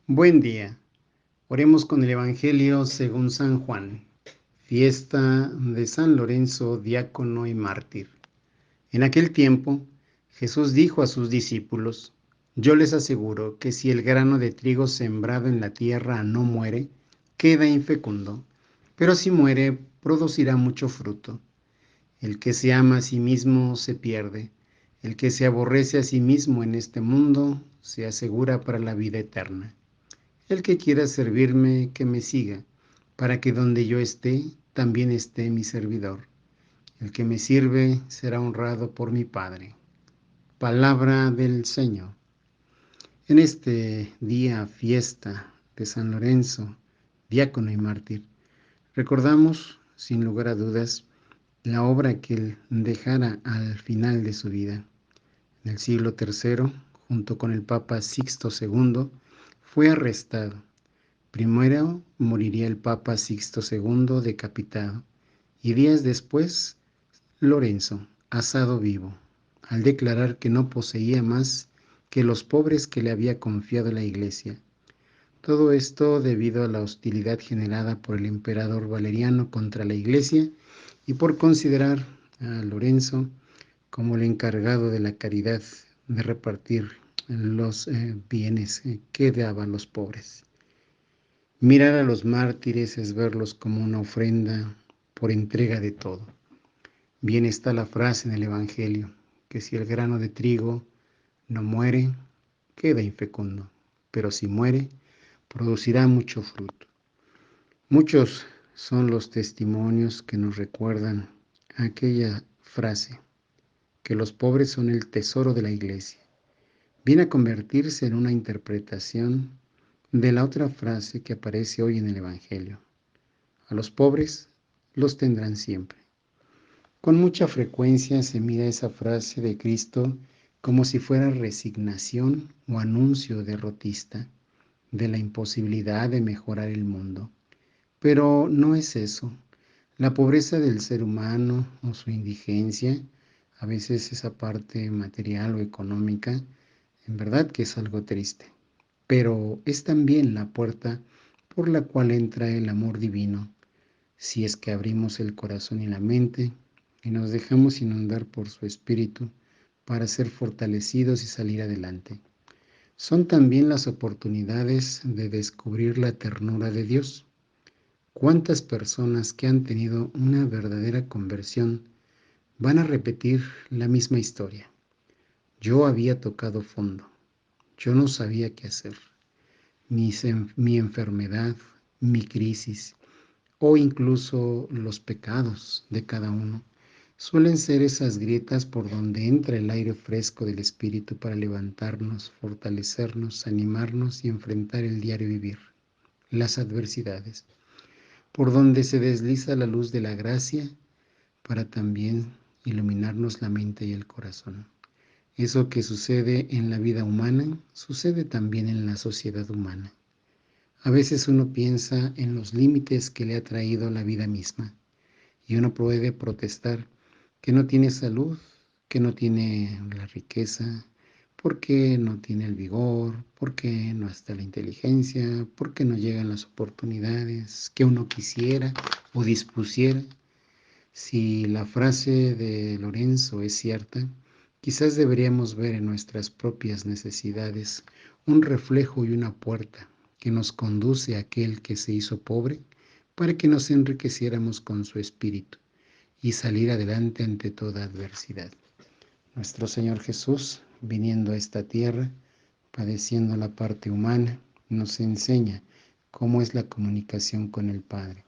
Buen día. Oremos con el Evangelio según San Juan. Fiesta de San Lorenzo, diácono y mártir. En aquel tiempo, Jesús dijo a sus discípulos: Yo les aseguro que si el grano de trigo sembrado en la tierra no muere, queda infecundo, pero si muere, producirá mucho fruto. El que se ama a sí mismo se pierde. El que se aborrece a sí mismo en este mundo se asegura para la vida eterna. El que quiera servirme, que me siga, para que donde yo esté, también esté mi servidor. El que me sirve será honrado por mi Padre. Palabra del Señor. En este día, fiesta de San Lorenzo, diácono y mártir, recordamos, sin lugar a dudas, la obra que él dejara al final de su vida. En el siglo III, junto con el Papa Sixto II, fue arrestado. Primero moriría el Papa Sixto II decapitado y días después Lorenzo, asado vivo, al declarar que no poseía más que los pobres que le había confiado la Iglesia. Todo esto debido a la hostilidad generada por el emperador Valeriano contra la Iglesia y por considerar a Lorenzo como el encargado de la caridad, de repartir los bienes que daban los pobres. Mirar a los mártires es verlos como una ofrenda por entrega de todo. Bien está la frase en el Evangelio, que si el grano de trigo no muere, queda infecundo, pero si muere, producirá mucho fruto. Muchos son los testimonios que nos recuerdan aquella frase, que los pobres son el tesoro de la Iglesia. Viene a convertirse en una interpretación de la otra frase que aparece hoy en el Evangelio. A los pobres los tendrán siempre. Con mucha frecuencia se mira esa frase de Cristo como si fuera resignación o anuncio derrotista de la imposibilidad de mejorar el mundo. Pero no es eso. La pobreza del ser humano o su indigencia, a veces esa parte material o económica, en verdad que es algo triste. Pero es también la puerta por la cual entra el amor divino, si es que abrimos el corazón y la mente y nos dejamos inundar por su espíritu para ser fortalecidos y salir adelante. Son también las oportunidades de descubrir la ternura de Dios. ¿Cuántas personas que han tenido una verdadera conversión van a repetir la misma historia? Yo había tocado fondo, yo no sabía qué hacer. Mi enfermedad, mi crisis o incluso los pecados de cada uno suelen ser esas grietas por donde entra el aire fresco del Espíritu para levantarnos, fortalecernos, animarnos y enfrentar el diario vivir, las adversidades, por donde se desliza la luz de la gracia para también iluminarnos la mente y el corazón. Eso que sucede en la vida humana, sucede también en la sociedad humana. A veces uno piensa en los límites que le ha traído la vida misma y uno puede protestar que no tiene salud, que no tiene la riqueza, porque no tiene el vigor, porque no está la inteligencia, porque no llegan las oportunidades que uno quisiera o dispusiera. Si la frase de Lorenzo es cierta, quizás deberíamos ver en nuestras propias necesidades un reflejo y una puerta que nos conduce a aquel que se hizo pobre para que nos enriqueciéramos con su espíritu y salir adelante ante toda adversidad. Nuestro Señor Jesús, viniendo a esta tierra, padeciendo la parte humana, nos enseña cómo es la comunicación con el Padre,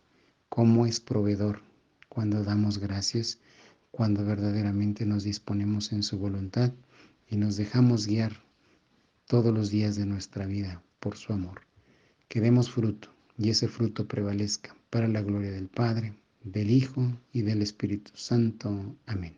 cómo es proveedor cuando damos gracias, cuando verdaderamente nos disponemos en su voluntad y nos dejamos guiar todos los días de nuestra vida por su amor. Que demos fruto y ese fruto prevalezca para la gloria del Padre, del Hijo y del Espíritu Santo. Amén.